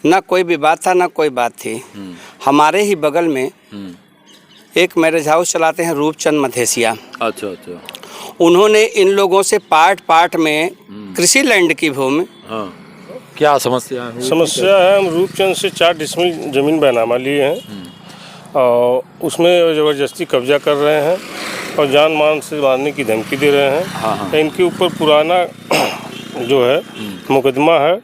ना कोई विवाद था ना कोई बात थी। हमारे ही बगल में एक मैरिज हाउस चलाते हैं रूपचंद मधेसिया। अच्छा अच्छा। उन्होंने इन लोगों से पार्ट में कृषि लैंड की भूमि। हाँ, क्या समस्या है? समस्या है, हम रूपचंद से 4 डिसमिल जमीन बैनामा लिए हैं और उसमें ज़बरदस्ती कब्जा कर रहे हैं और जान मान से मारने की धमकी दे रहे हैं। हाँ। इनके ऊपर पुराना जो है मुकदमा है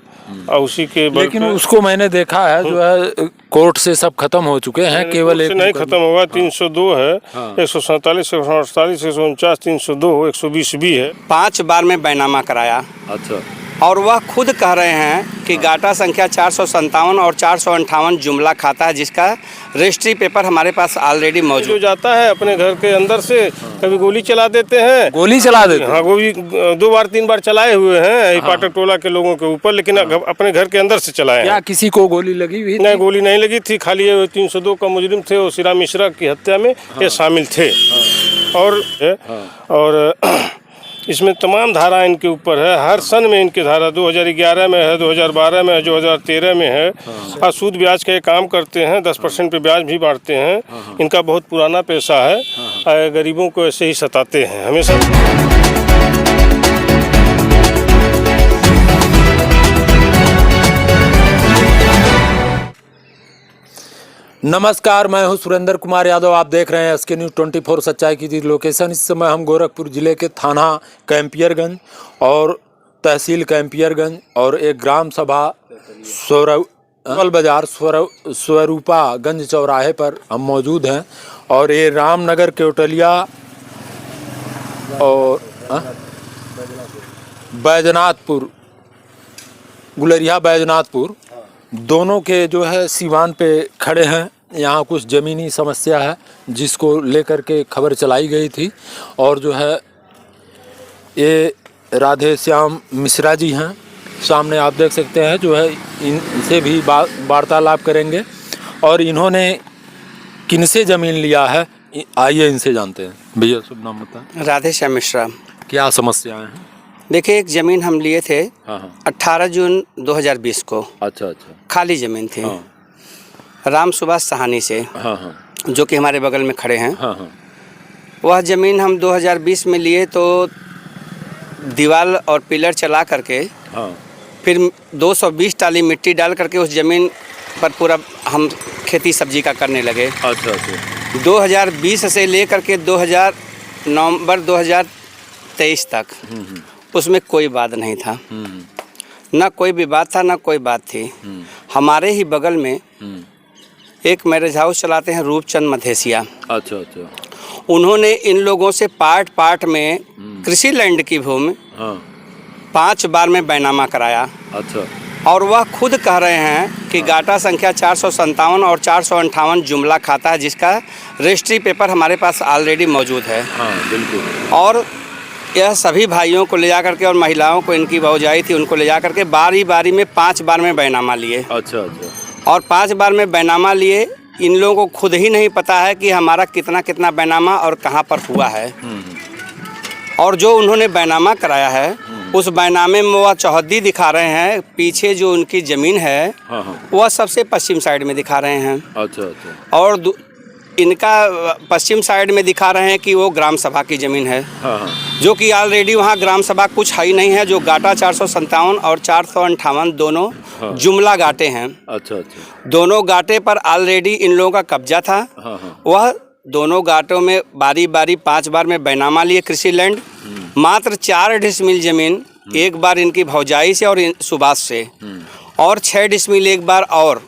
और उसी के बल लेकिन पे उसको मैंने देखा है जो है कोर्ट से सब खत्म हो चुके हैं, केवल एक नहीं खत्म होगा। 302 है, हाँ। 147, 148, 149, 302, 120 भी है। 5 बार में बैनामा कराया अच्छा। और वह खुद कह रहे हैं कि गाटा संख्या 457 और 458 जुमला खाता है, जिसका रजिस्ट्री पेपर हमारे पास ऑलरेडी जो मौजूद। जाता है अपने घर के अंदर से कभी गोली चला देते हैं। गोली चला देते? हाँ, गोली 2 बार 3 बार चलाए हुए हैं पाठक टोला के लोगों के ऊपर, लेकिन अपने घर के अंदर से चलाए क्या हैं। किसी को गोली लगी हुई? नहीं, गोली नहीं लगी थी। खाली ये 302 का मुजरिम थे और श्री मिश्रा की हत्या में ये शामिल थे। और इसमें तमाम धारा इनके ऊपर है। हर सन में इनकी धारा 2011 में है, 2012 में है, 2013 में है। और सूद ब्याज का ये काम करते हैं, 10% पे ब्याज भी बांटते हैं। इनका बहुत पुराना पैसा है। गरीबों को ऐसे ही सताते हैं हमेशा। नमस्कार, मैं हूं सुरेंद्र कुमार यादव। आप देख रहे हैं SK न्यूज़ 24 सच्चाई की लोकेशन। इस समय हम गोरखपुर ज़िले के थाना कैंपियरगंज और तहसील कैंपियरगंज और एक ग्राम सभा बाजार स्वरूपागंज चौराहे पर हम मौजूद हैं। और ये रामनगर केवटलिया और बैजनाथपुर, गुलरिया बैजनाथपुर दोनों के जो है सीमांत पे खड़े हैं। यहाँ कुछ ज़मीनी समस्या है जिसको लेकर के खबर चलाई गई थी। और जो है ये राधे श्याम मिश्रा जी हैं, सामने आप देख सकते हैं। जो है इनसे भी वार्तालाप करेंगे और इन्होंने किनसे ज़मीन लिया है आइए इनसे जानते हैं। भैया शुभ नाम बताएं। राधे श्याम मिश्रा। क्या समस्याएं हैं? देखिए, एक ज़मीन हम लिए थे हाँ। 18 जून 2020 को। अच्छा। खाली ज़मीन थी। हाँ। राम सुभाष सहानी से, हाँ। जो कि हमारे बगल में खड़े हैं। हाँ। वह ज़मीन हम 2020 में लिए तो दीवार और पिलर चला करके हाँ। फिर 220 टाली मिट्टी डाल करके उस ज़मीन पर पूरा हम खेती सब्जी का करने लगे। अच्छा। 2020 से लेकर के नवंबर 2023 तक उसमें कोई बात नहीं था। ना कोई विवाद था ना कोई बात थी। हमारे ही बगल में एक मैरिज हाउस चलाते हैं रूपचंद मधेसिया। अच्छा। उन्होंने इन लोगों से पार्ट में कृषि लैंड की भूमि 5 बार में बैनामा कराया। अच्छा। और वह खुद कह रहे हैं कि गाटा संख्या 457 और 458 जुमला खाता है, जिसका रजिस्ट्री पेपर हमारे पास ऑलरेडी मौजूद है। हाँ, बिल्कुल। और यह सभी भाइयों को ले जा करके और महिलाओं को, इनकी भौजाई थी, उनको ले जा करके बारी में 5 बार में बैनामा लिए। अच्छा। और 5 बार में बैनामा लिए। इन लोगों को खुद ही नहीं पता है कि हमारा कितना बैनामा और कहाँ पर हुआ है। और जो उन्होंने बैनामा कराया है उस बैनामे में वह चौहद्दी दिखा रहे हैं। पीछे जो उनकी ज़मीन है वह सबसे पश्चिम साइड में दिखा रहे हैं। अच्छा। और इनका पश्चिम साइड में दिखा रहे हैं कि वो ग्राम सभा की ज़मीन है। जो कि ऑलरेडी वहाँ ग्राम सभा कुछ है ही नहीं है। जो गाटा 457 और 458 दोनों जुमला गाटे हैं। अच्छा। दोनों गाटे पर ऑलरेडी इन लोगों का कब्जा था। वह दोनों गाटों में बारी 5 बार में बैनामा लिए कृषि लैंड। मात्र 4 डिसमिल ज़मीन एक बार इनकी भौजाई से और सुभाष से, और 6 डिसमिल एक बार और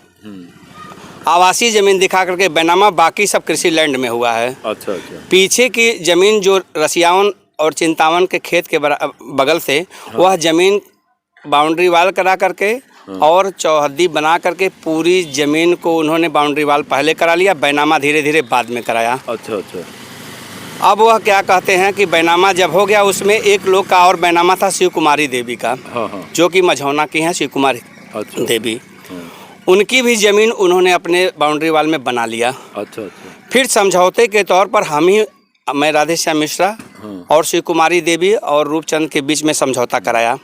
आवासीय ज़मीन दिखा करके बैनामा, बाकी सब कृषि लैंड में हुआ है। अच्छा। पीछे की ज़मीन जो रसियावन और चिंतावन के खेत के बगल से वह ज़मीन बाउंड्री वाल करा करके और चौहद्दी बना करके पूरी ज़मीन को उन्होंने बाउंड्री वाल पहले करा लिया, बैनामा धीरे धीरे बाद में कराया। अच्छा। अब वह क्या कहते हैं कि बैनामा जब हो गया, उसमें एक लोग का और बैनामा था शिव कुमारी देवी का। जो कि मझौना की हैं शिव कुमारी देवी। उनकी भी ज़मीन उन्होंने अपने बाउंड्री वाल में बना लिया। अच्छा। फिर समझौते के तौर पर मैं राधे श्याम मिश्रा और शिव कुमारी देवी और रूपचंद के बीच में समझौता कराया।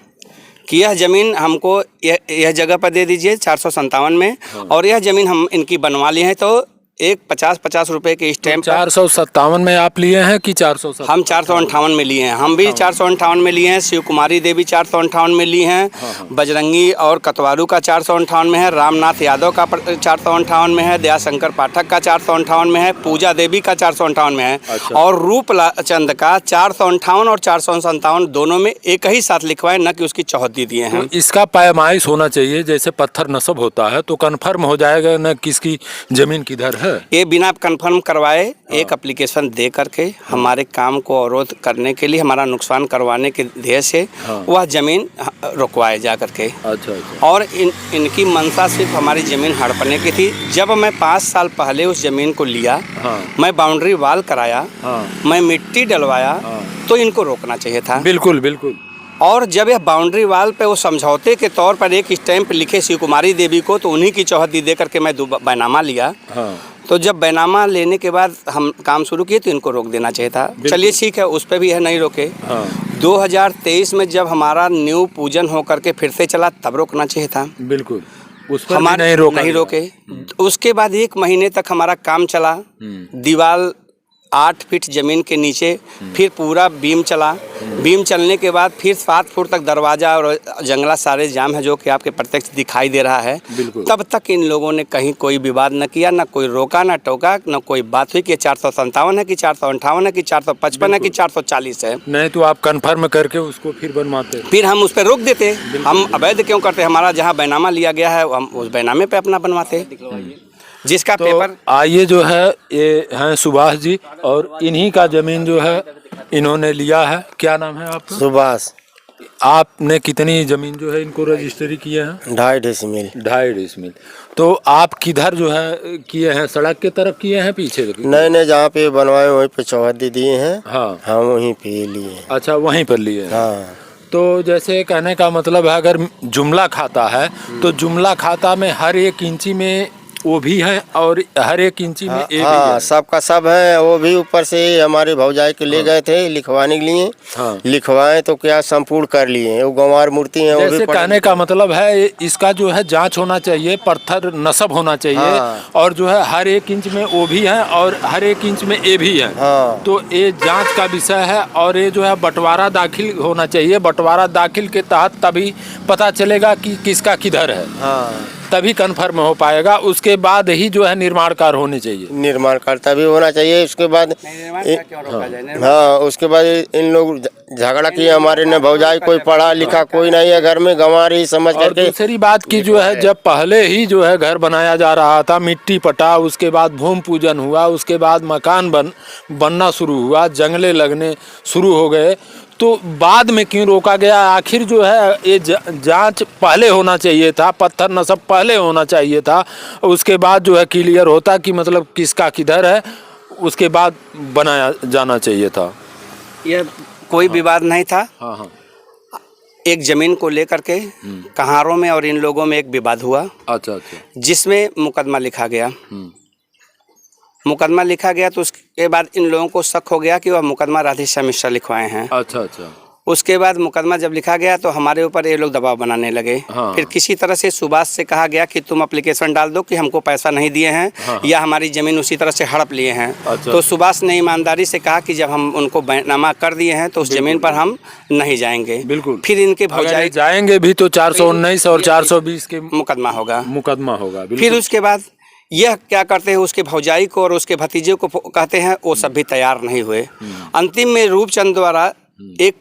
कि यह ज़मीन हमको यह जगह पर दे दीजिए 457 में, और यह ज़मीन हम इनकी बनवा लिए हैं। तो एक 50-50 रुपए के स्टैम्प 457 में आप लिए हैं कि 457? हम 458 में लिए हैं। हम भी 458 में लिए हैं। शिव कुमारी देवी 458 में ली हैं। बजरंगी और कतवारू का 458 में है। रामनाथ यादव का 458 में है। दयाशंकर पाठक का 458 में है। पूजा देवी का 458 में है। अच्छा। और रूप चंद का 458 और 457 दोनों में एक ही साथ लिखवाए, न कि उसकी चौहद्दी दिए हैं। तो इसका पैमाइश होना चाहिए, जैसे पत्थर नस्ब होता है तो कन्फर्म हो जाएगा न किसकी जमीन किधर है। ये बिना कंफर्म करवाए एक एप्लीकेशन दे करके हमारे काम को अवरोध करने के लिए, हमारा नुकसान करवाने के ध्येय से वह जमीन रुकवाए जा करके। अच्छा। और इनकी मंशा सिर्फ हमारी ज़मीन हड़पने की थी। जब मैं 5 साल पहले उस ज़मीन को लिया, मैं बाउंड्री वाल कराया, मैं मिट्टी डलवाया, तो इनको रोकना चाहिए था। बिल्कुल। और जब यह बाउंड्री वाल पे वो समझौते के तौर पर एक स्टैंप लिखे शिव कुमारी देवी को, तो उन्हीं की चौहद्दी दे करके मैं बैनामा लिया। तो जब बैनामा लेने के बाद हम काम शुरू किए तो इनको रोक देना चाहिए था। चलिए ठीक है, उस पर भी यह नहीं रोके। 2023 में जब हमारा न्यू पूजन हो करके फिर से चला, तब रोकना चाहिए था। बिल्कुल, उस पर नहीं रोके। उसके बाद 1 महीने तक हमारा काम चला। दीवार 8 फीट ज़मीन के नीचे, फिर पूरा बीम चला। बीम चलने के बाद फिर 7 फुट तक दरवाज़ा और जंगला सारे जाम है, जो कि आपके प्रत्यक्ष दिखाई दे रहा है। तब तक इन लोगों ने कहीं कोई विवाद न किया, न कोई रोका, न टोका, न कोई बात हुई कि 457 है कि 458 है कि 455 है कि 440 है। नहीं तो आप कन्फर्म करके उसको फिर बनवाते, फिर हम उस पर रोक देते। हम अवैध क्यों करते? हमारा जहाँ बैनामा लिया गया है हम उस बैनामे पे अपना बनवाते, जिसका तो पेपर। आइए जो है ये हैं सुभाष जी, और इन्हीं का जमीन जो है इन्होंने लिया है। क्या नाम है आपका? सुभाष। आपने कितनी जमीन जो है इनको रजिस्ट्री किए हैं? 2.5 डेसिमिल। 2.5 डेसिमिल। तो आप किधर जो है किए हैं? सड़क के तरफ किए हैं पीछे? नहीं, जहाँ पे बनवाए वहीं पे चौहद्दी दिए हैं। हाँ, हम वहीं पे लिए। अच्छा, वहीं पर लिए। हाँ। तो जैसे कहने का मतलब है, अगर जुमला खाता है तो जुमला खाता में हर 1 इंची में वो भी है और हर 1 इंची में भी है। सबका सब है। वो भी ऊपर से हमारे भौजाई के ले गए थे लिखवाने के लिए। लिखवाए तो क्या संपूर्ण कर लिए। वो गंवार मूर्ति है। वो भी कहने का मतलब है इसका जो है जांच होना चाहिए, पत्थर नस्ब होना चाहिए। और जो है हर 1 इंच में वो भी है और हर 1 इंच में ये भी है। तो ये जांच का विषय है। और ये जो है बंटवारा दाखिल होना चाहिए। बंटवारा दाखिल के तहत तभी पता चलेगा कि किसका किधर है, तभी कन्फर्म हो पाएगा। उसके बाद ही जो है निर्माण कार्य होने चाहिए। निर्माण कार्य तभी होना चाहिए। उसके बाद उसके बाद इन लोग झगड़ा किए हमारे ने भौजाई। कोई पढ़ा लिखा कोई नहीं है घर में, गंवार ही समझ करके। दूसरी बात की जो है, जब पहले ही जो है घर बनाया जा रहा था, मिट्टी पटा, उसके बाद भूमि पूजन हुआ, उसके बाद मकान बनना शुरू हुआ, जंगले लगने शुरू हो गए, तो बाद में क्यों रोका गया? आखिर जो है ये जांच पहले होना चाहिए था, पत्थर नस्ब पहले होना चाहिए था। उसके बाद जो है क्लियर होता कि मतलब किसका किधर है, उसके बाद बनाया जाना चाहिए था। यह कोई विवाद नहीं था। एक जमीन को लेकर के कहारों में और इन लोगों में एक विवाद हुआ। अच्छा। जिसमें मुकदमा लिखा गया। मुकदमा लिखा गया तो उसके बाद इन लोगों को शक हो गया कि वह मुकदमा राधेश्याम मिश्रा लिखवाए हैं। अच्छा। उसके बाद मुकदमा जब लिखा गया तो हमारे ऊपर ये लोग दबाव बनाने लगे। फिर किसी तरह से सुभाष से कहा गया कि तुम एप्लीकेशन डाल दो कि हमको पैसा नहीं दिए हैं, या हमारी ज़मीन उसी तरह से हड़प लिए हैं। तो सुभाष ने ईमानदारी से कहा कि जब हम उनको बैनामा कर दिए हैं तो उस ज़मीन पर हम नहीं जाएंगे। बिल्कुल। फिर इनके भौजाई जाएंगे भी तो 419 और 420 के मुकदमा होगा। फिर उसके बाद यह क्या करते हैं, उसके भौजाई को और उसके भतीजे को कहते हैं, वो सब भी तैयार नहीं हुए। अंतिम में रूपचंद द्वारा एक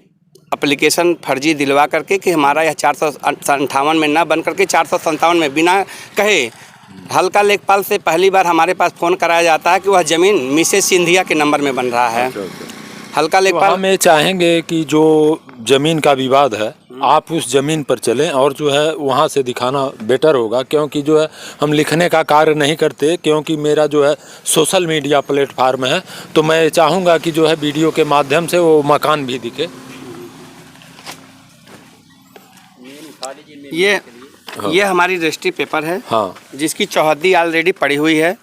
एप्लीकेशन फर्जी दिलवा करके कि हमारा यह 458 में न बन करके 457 में बिना कहे हल्का लेखपाल से पहली बार हमारे पास फ़ोन कराया जाता है कि वह ज़मीन मिसेस सिंधिया के नंबर में बन रहा है। हल्का लेखपाल। तो हम ये चाहेंगे कि जो ज़मीन का विवाद है आप उस ज़मीन पर चलें और जो है वहाँ से दिखाना बेटर होगा, क्योंकि जो है हम लिखने का कार्य नहीं करते, क्योंकि मेरा जो है सोशल मीडिया प्लेटफार्म है। तो मैं चाहूँगा कि जो है वीडियो के माध्यम से वो मकान भी दिखे। ये हमारी रजिस्ट्री पेपर है। जिसकी चौहद्दी ऑलरेडी पड़ी हुई है।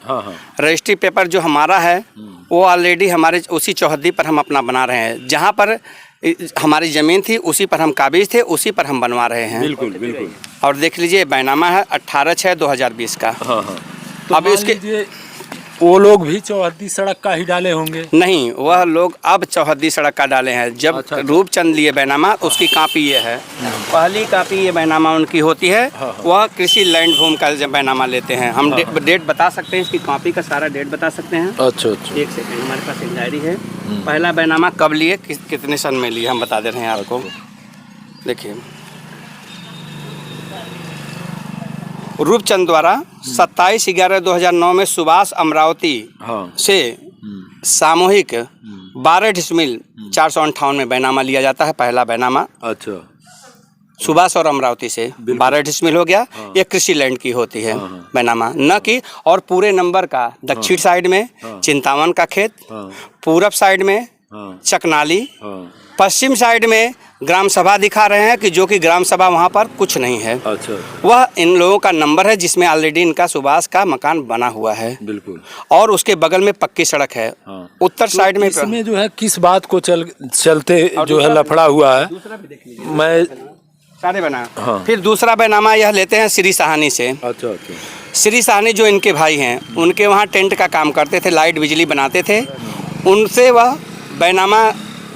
रजिस्ट्री पेपर जो हमारा है वो ऑलरेडी हमारे उसी चौहद्दी पर हम अपना बना रहे हैं। जहाँ पर हमारी ज़मीन थी, उसी पर हम काबिज थे, उसी पर हम बनवा रहे हैं। बिल्कुल बिल्कुल। और देख लीजिए बैनामा है 18/6/2020 का। हाँ हाँ। अब इसके वो लोग भी चौहद्दी सड़क का ही डाले होंगे? नहीं, वह लोग अब चौहद्दी सड़क का डाले हैं। जब अच्छा। रूपचंद लिए बैनामा, उसकी कापी ये है। पहली कापी ये बैनामा उनकी होती है। वह कृषि लैंड भूमि का जब बैनामा लेते हैं हम। डेट बता सकते हैं, इसकी कापी का सारा डेट बता सकते हैं। अच्छा अच्छा। एक सेकंड, हमारे पास एक डायरी है। पहला बैनामा कब लिए, कितने सन में लिए, हम बता दे रहे हैं आपको। देखिए, रूपचंद द्वारा 27/11/2009 में सुभाष अमरावती से सामूहिक 12 डिसमिल 458 में बैनामा लिया जाता है। पहला बैनामा अच्छा। सुभाष और अमरावती से 12 डिसमिल हो गया। ये कृषि लैंड की होती है बैनामा, न कि और पूरे नंबर का दक्षिण साइड में चिंतावन का खेत, पूरब साइड में चकनाली, पश्चिम साइड में ग्राम सभा दिखा रहे हैं कि जो कि ग्राम सभा वहाँ पर कुछ नहीं है। अच्छा। वह इन लोगों का नंबर है जिसमें ऑलरेडी इनका सुभाष का मकान बना हुआ है। बिल्कुल। और उसके बगल में पक्की सड़क है। उत्तर साइड में इसमें जो है किस बात को चलते जो है लफड़ा हुआ है, मैं सारे बना। फिर दूसरा बैनामा यह लेते हैं श्री साहनी से। अच्छा अच्छा। श्री साहनी जो इनके भाई हैं, उनके वहाँ टेंट का काम करते थे, लाइट बिजली बनाते थे। उनसे वह बैनामा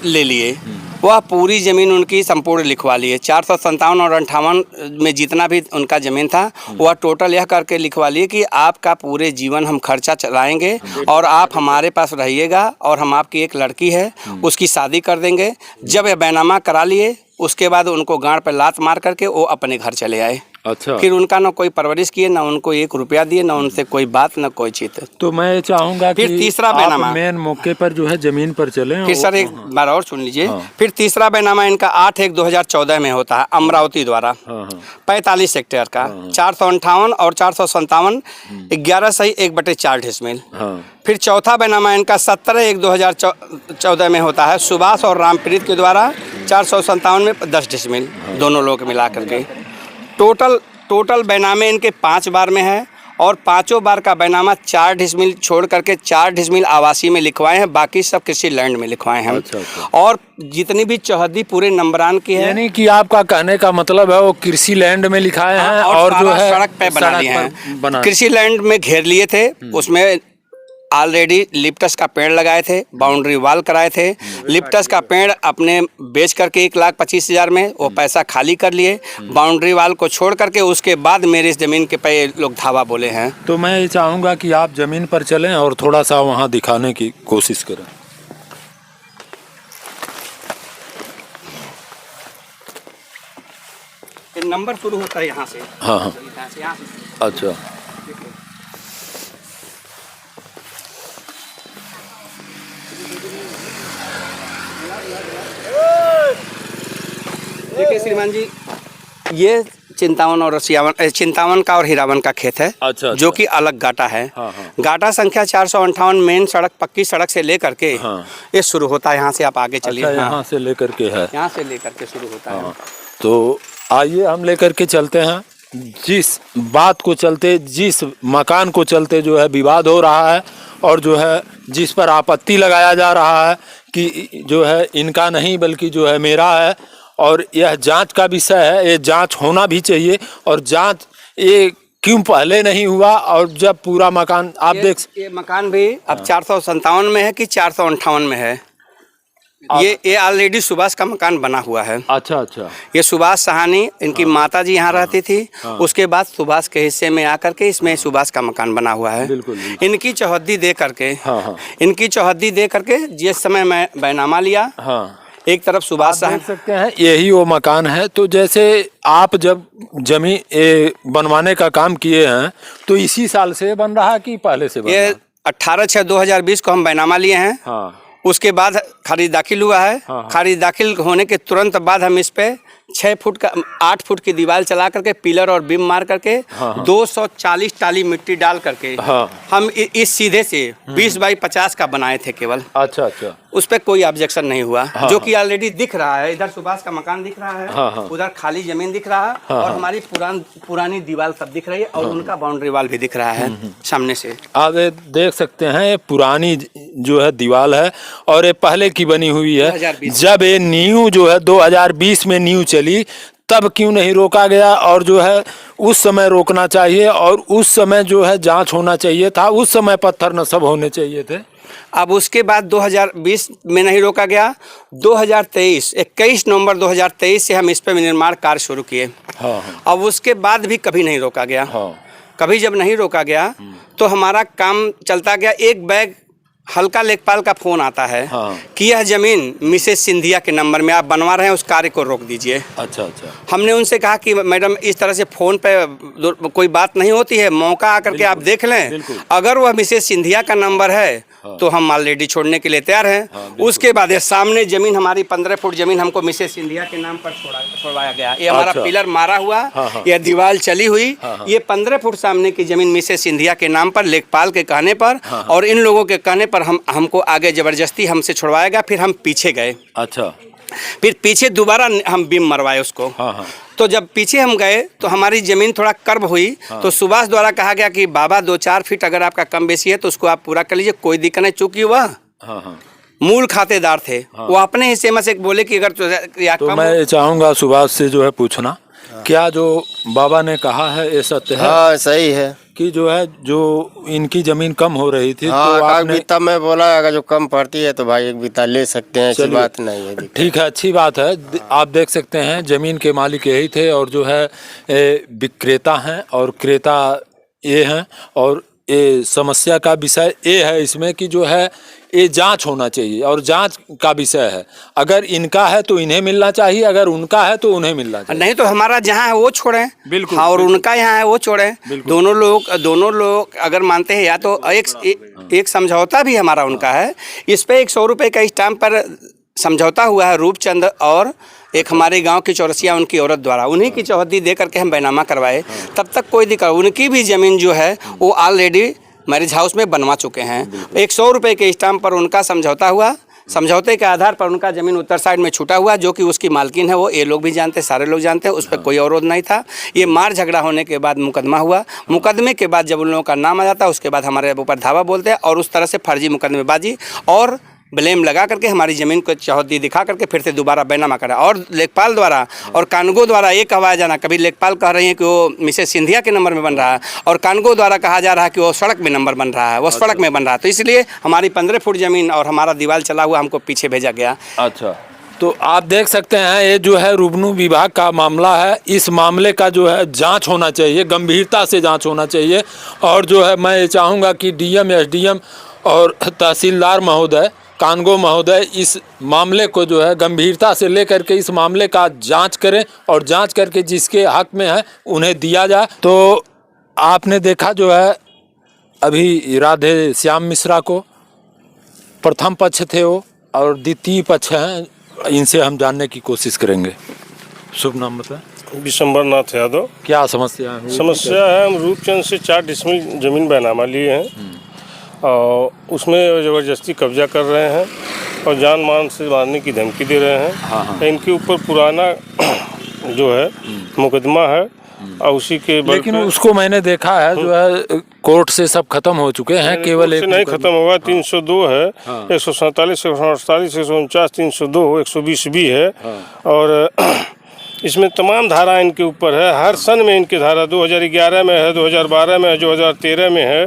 ले लिए। वह पूरी ज़मीन उनकी संपूर्ण लिखवा लिए। 457 और 58 में जितना भी उनका ज़मीन था, वह टोटल यह करके लिखवा लिए कि आपका पूरे जीवन हम खर्चा चलाएंगे और आप हमारे पास रहिएगा, और हम आपकी एक लड़की है उसकी शादी कर देंगे। जब यह बैनामा करा लिए, उसके बाद उनको गांड पर लात मार करके वो अपने घर चले आए। अच्छा। फिर उनका ना कोई परवरिश किए, ना उनको 1 रुपया दिए, ना उनसे कोई बात, ना कोई चीज। तो मैं चाहूंगा फिर कि तीसरा आप बैनामा मेन मौके पर जो है जमीन पर चलें। फिर सर एक बार और सुन लीजिए। फिर तीसरा बैनामा इनका 8/1/2014 में होता है अमरावती द्वारा। 45 हेक्टेयर का 458 और 457 11 सही 1/4 डिसमिल। फिर चौथा बैनामा इनका 17/1/2014 में होता है सुभाष और रामप्रीत के द्वारा 457 में 10 डिसमिल, दोनों लोग मिला करके। टोटल बैनामे इनके 5 बार में है, और 5 बार का बैनामा 4 डिसमिल छोड़ करके 4 डिसमिल आवासीय में लिखवाए हैं, बाकी सब कृषि लैंड में लिखवाए हैं। अच्छा। और जितनी भी चौहद्दी पूरे नंबरान की है, यानी कि आपका कहने का मतलब है वो कृषि लैंड में लिखाए हैं और जो है सड़क पे बना लिए हैं। कृषि लैंड में घेर लिए थे, उसमें ऑलरेडी लिप्टस का पेड़ लगाए थे, बाउंड्री वाल कराए थे। लिप्टस का पेड़ अपने बेच करके 1,25,000 में वो पैसा खाली कर लिए। बाउंड्री वाल को छोड़ करके उसके बाद मेरे इस ज़मीन के पे लोग धावा बोले हैं। तो मैं ये चाहूँगा कि आप ज़मीन पर चलें और थोड़ा सा वहाँ दिखाने की कोशिश करें। नंबर शुरू होता है यहाँ से। हाँ हाँ। अच्छा। देखिए श्रीमान जी, ये चिंतावन और चिंतावन का और हीरावन का खेत है। अच्छा। जो कि अलग गाटा है। गाटा संख्या 458 मेन सड़क, पक्की सड़क से लेकर के ये शुरू होता है। यहाँ से आप आगे चलिए। अच्छा, यहाँ से लेकर के है। यहाँ से लेकर के शुरू होता है। तो आइए हम लेकर के चलते हैं। जिस बात को चलते, जिस मकान को चलते जो है विवाद हो रहा है, और जो है जिस पर आपत्ति लगाया जा रहा है कि जो है इनका नहीं बल्कि जो है मेरा है, और यह जांच का विषय है। ये जांच होना भी चाहिए, और जांच ये क्यों पहले नहीं हुआ, और जब पूरा मकान आप ये मकान भी अब 457 में है कि 458 में है। ये ऑलरेडी सुभाष का मकान बना हुआ है। अच्छा अच्छा। ये सुभाष साहनी, इनकी माता जी यहाँ रहती थी। उसके बाद सुभाष के हिस्से में आकर के इसमें सुभाष का मकान बना हुआ है। बिल्कुल। इनकी चौहद्दी दे करके, इनकी चौहद्दी दे करके जिस समय मैं बैनामा लिया, एक तरफ सुभाष साहनी देख सकते हैं यही वो मकान है। तो जैसे आप जब जमीन बनवाने का काम किए हैं, तो इसी साल से बन रहा कि पहले से बन रहा? ये 18/6/2020 को हम बैनामा लिए हैं। उसके बाद खारिज दाखिल हुआ है। खारिज दाखिल होने के तुरंत बाद हम इस पे 6 फुट का 8 फुट की दीवार चला करके पिलर और बीम मार करके 240 टाली मिट्टी डाल करके हम इस सीधे से 20 बाई 50 का बनाए थे केवल। अच्छा अच्छा। उस पर कोई ऑब्जेक्शन नहीं हुआ, जो कि ऑलरेडी दिख रहा है। इधर सुभाष का मकान दिख रहा है, उधर खाली जमीन दिख रहा है और हमारी पुरानी दीवार सब दिख रही है और उनका बाउंड्री वाल भी दिख रहा है सामने से। आप देख सकते हैं ये पुरानी जो है दीवार है और ये पहले की बनी हुई है। 2020 जब ये नींव जो है 2020 में नींव चली तब क्यों नहीं रोका गया, और जो है उस समय रोकना चाहिए और उस समय जो है जांच होना चाहिए था, उस समय पत्थर नस्ब होने चाहिए थे। अब उसके बाद 2020 में नहीं रोका गया। 21 नवंबर 2023 से हम इस पे निर्माण कार्य शुरू किए। अब उसके बाद भी कभी नहीं रोका गया। कभी जब नहीं रोका गया तो हमारा काम चलता गया। एक बैग हल्का लेखपाल का फोन आता है कि यह जमीन मिसेस सिंधिया के नंबर में आप बनवा रहे हैं, उस कार्य को रोक दीजिए। अच्छा अच्छा। हमने उनसे कहा कि मैडम इस तरह से फोन पे कोई बात नहीं होती है, मौका आकर के आप देख लें। अगर वह मिसेस सिंधिया का नंबर है तो हम ऑलरेडी छोड़ने के लिए तैयार हैं। उसके बाद ये सामने जमीन हमारी 15 फुट जमीन हमको मिसेस सिंधिया के नाम पर छोड़वाया गया। ये हमारा पिलर मारा हुआ, यह दीवार चली हुई, ये 15 फुट सामने की जमीन मिसेस सिंधिया के नाम पर लेखपाल के कहने पर और इन लोगों के कहने पर हमको आगे जबरदस्ती हमसे छुड़वाया गया। फिर हम पीछे गए। अच्छा। फिर पीछे दोबारा हम बीम मरवाए उसको। तो जब पीछे हम गए तो हमारी ज़मीन थोड़ा कर्व हुई। तो सुभाष द्वारा कहा गया कि बाबा 2-4 फीट अगर आपका कम बेसी है तो उसको आप पूरा कर लीजिए, कोई दिक्कत नहीं। चूंकि वह मूल खातेदार थे, वो अपने हिस्से में से बोले कि अगर तो मैं चाहूँगा सुभाष से जो है पूछना, क्या जो बाबा ने कहा है ये सत्य है? हाँ सही है कि जो है जो इनकी जमीन कम हो रही थी हाँ, तो आपने बीता मैं बोला अगर जो कम पड़ती है तो भाई 1 बीता ले सकते हैं, ऐसी बात नहीं है। ठीक है, अच्छी बात है। आप देख सकते हैं जमीन के मालिक यही थे और जो है विक्रेता हैं और क्रेता ये हैं। और ये समस्या का विषय ये है इसमें कि जो है ये जांच होना चाहिए और जांच का विषय है। अगर इनका है तो इन्हें मिलना चाहिए, अगर उनका है तो उन्हें मिलना चाहिए। नहीं तो हमारा जहाँ है वो छोड़े। बिल्कुल। और उनका यहाँ है वो छोड़े। दोनों लोग अगर मानते हैं या तो एक समझौता भी हमारा उनका है। इस पे 100 रुपये का स्टाम्प पर समझौता हुआ है रूपचंद और एक हमारे गांव की चौरसिया उनकी औरत द्वारा। उन्हीं की चौहद्दी दे करके हम बैनामा करवाए। तब तक कोई दिक्कत, उनकी भी ज़मीन जो है वो ऑलरेडी मैरिज हाउस में बनवा चुके हैं। 100 रुपये के स्टाम्प पर उनका समझौता हुआ। समझौते के आधार पर उनका ज़मीन उत्तर साइड में छूटा हुआ, जो कि उसकी मालकिन है। वो ये लोग भी जानते, सारे लोग जानते हैं, उस पर कोई अवरोध नहीं था। ये मार झगड़ा होने के बाद मुकदमा हुआ। मुकदमे के बाद जब उन लोगों का नाम आ जाता है उसके बाद हमारे ऊपर धावा बोलते हैं और उस तरह से फर्जी मुकदमेबाजी और ब्लेम लगा करके हमारी ज़मीन को चौहद्दी दिखा करके फिर से दोबारा बैनामा करा। और लेखपाल द्वारा और कानगो द्वारा ये कहवाया जाना, कभी लेखपाल कह रही हैं कि वो मिसेस सिंधिया के नंबर में बन रहा है और कानगो द्वारा कहा जा रहा है कि वो सड़क में नंबर बन रहा है, वो सड़क में बन रहा है। तो इसलिए हमारी 15 फुट ज़मीन और हमारा दीवार चला हुआ हमको पीछे भेजा गया। अच्छा, तो आप देख सकते हैं ये जो है रेवेन्यू विभाग का मामला है। इस मामले का जो है जांच होना चाहिए, गंभीरता से जांच होना चाहिए। और जो है मैं चाहूँगा कि डीएम, एसडीएम और तहसीलदार महोदय, कानगो महोदय इस मामले को जो है गंभीरता से लेकर के इस मामले का जांच करें और जांच करके जिसके हक में है उन्हें दिया जाए। तो आपने देखा जो है अभी राधे श्याम मिश्रा को, प्रथम पक्ष थे वो और द्वितीय पक्ष हैं, इनसे हम जानने की कोशिश करेंगे। शुभ नाम बताएं। विशंबरनाथ यादव। क्या समस्या है? समस्या है, हम रूपचंद से 4 डिसमिल जमीन बैनामा लिए हैं और उसमें ज़बरदस्ती कब्जा कर रहे हैं और जान मान से मारने की धमकी दे रहे हैं। इनके ऊपर पुराना जो है मुकदमा है और उसी के लेकिन उसको मैंने देखा है जो है कोर्ट से सब खत्म हो चुके हैं, केवल एक नहीं खत्म होगा। 302 है, 147, 148, 149, 302, 120 भी है और इसमें तमाम धारा इनके ऊपर है। हर सन में इनकी धारा 2011 में है, 2012 में है, 2013 में है।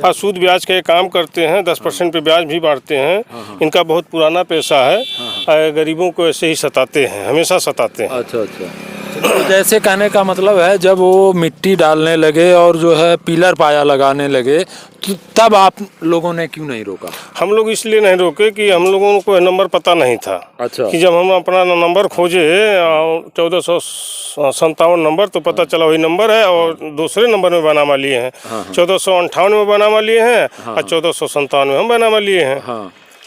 और सूद ब्याज का ये काम करते हैं, 10% पे ब्याज भी बांटते हैं। इनका बहुत पुराना पैसा है। गरीबों को ऐसे ही सताते हैं, हमेशा सताते हैं। अच्छा अच्छा। तो जैसे कहने का मतलब है जब वो मिट्टी डालने लगे और जो है पिलर पाया लगाने लगे तो तब आप लोगों ने क्यों नहीं रोका? हम लोग इसलिए नहीं रोके कि हम लोगों को नंबर पता नहीं था। अच्छा। कि जब हम अपना नंबर खोजे 1457 नंबर तो पता चला वही नंबर है और दूसरे नंबर में बनामा लिए हैं। 1458 में बनामा लिए हैं और 1457 में हम बनामा लिए हैं।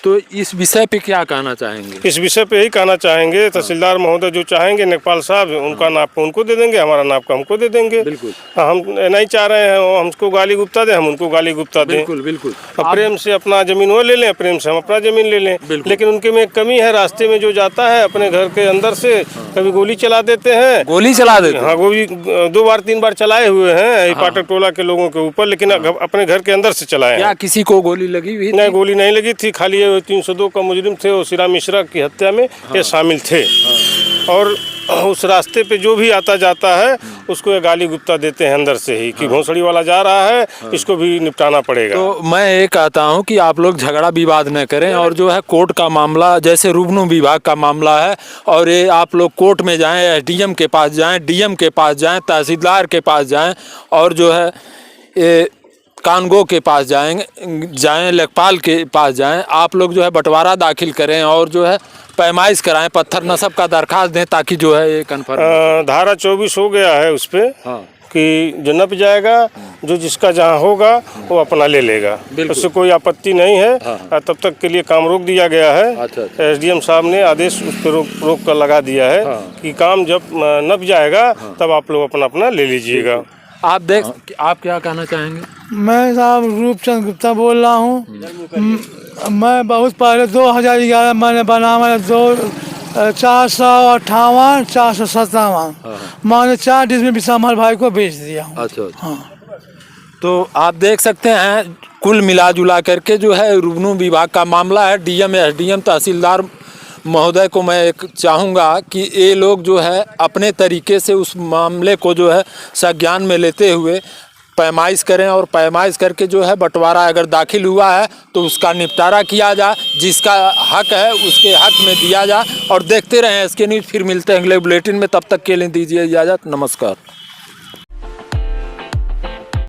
तो इस विषय पे क्या कहना चाहेंगे? इस विषय पे यही कहना चाहेंगे, तहसीलदार महोदय जो चाहेंगे, नेकपाल साहब उनका नाप उनको दे देंगे, हमारा नाप का हमको दे देंगे। बिल्कुल। हम नहीं चाह रहे हैं वो हमको गाली गुप्ता दें, हम उनको गाली गुप्ता दें। बिल्कुल बिल्कुल। प्रेम से अपना जमीन वो ले लें, प्रेम से हम अपना जमीन ले लें। लेकिन उनके में एक कमी है, रास्ते में जो जाता है अपने घर के अंदर से कभी गोली चला देते हैं। गोली चला देते? हाँ, गोली 2 बार 3 बार चलाए हुए हैं पाठक टोला के लोगों के ऊपर, लेकिन अपने घर के अंदर से चलाए क्या हैं। किसी को गोली लगी हुई? नहीं, गोली नहीं लगी थी, खाली ये 302 का मुजरिम थे, वो सिरा मिश्रा की हत्या में ये शामिल थे। और उस रास्ते पे जो भी आता जाता है उसको ये गाली गुप्ता देते हैं अंदर से ही कि भोंसड़ी वाला जा रहा है, इसको भी निपटाना पड़ेगा। तो मैं ये कहता हूँ कि आप लोग झगड़ा विवाद न करें, और जो है कोर्ट का मामला, जैसे रेवेन्यू विभाग का मामला है, और ये आप लोग कोर्ट में जाएं, एसडीएम के पास जाएं, डीएम के पास जाएं, तहसीलदार के पास जाएं, और जो है ये कानगो के पास जाएं, लेखपाल के पास जाएं। आप लोग जो है बंटवारा दाखिल करें और जो है पैमाइश कराएं, पत्थर नस्ब का दरखास्त दें, ताकि जो है ये कन्फर्म। धारा 24 हो गया है उस पर कि जो नप जाएगा, जो जिसका जहाँ होगा वो अपना ले लेगा, उससे कोई आपत्ति नहीं है। तब तक के लिए काम रोक दिया गया है। एसडीएम साहब ने आदेश उस पर रोक कर लगा दिया है कि काम जब नप जाएगा तब आप लोग अपना अपना ले लीजिएगा। आप क्या कहना चाहेंगे? मैं साहब रूपचंद गुप्ता बोल रहा हूँ। मैं बहुत पहले 2011 मैंने बनाया 458 457 मैंने 4 डिसमिल विशामल भाई को बेच दिया हूँ। अच्छा। हाँ, तो आप देख सकते हैं कुल मिला जुला करके जो है रेवेन्यू विभाग का मामला है। डीएम एसडीएम तहसीलदार महोदय को मैं एक चाहूँगा कि ये लोग जो है अपने तरीके से उस मामले को जो है संज्ञान में लेते हुए पैमाइश करें, और पैमाइश करके जो है बंटवारा अगर दाखिल हुआ है तो उसका निपटारा किया जाए, जिसका हक है उसके हक में दिया जाए। और देखते रहें SK न्यूज़। फिर मिलते हैं अगले बुलेटिन में, तब तक के लिए दीजिए इजाज़त। नमस्कार।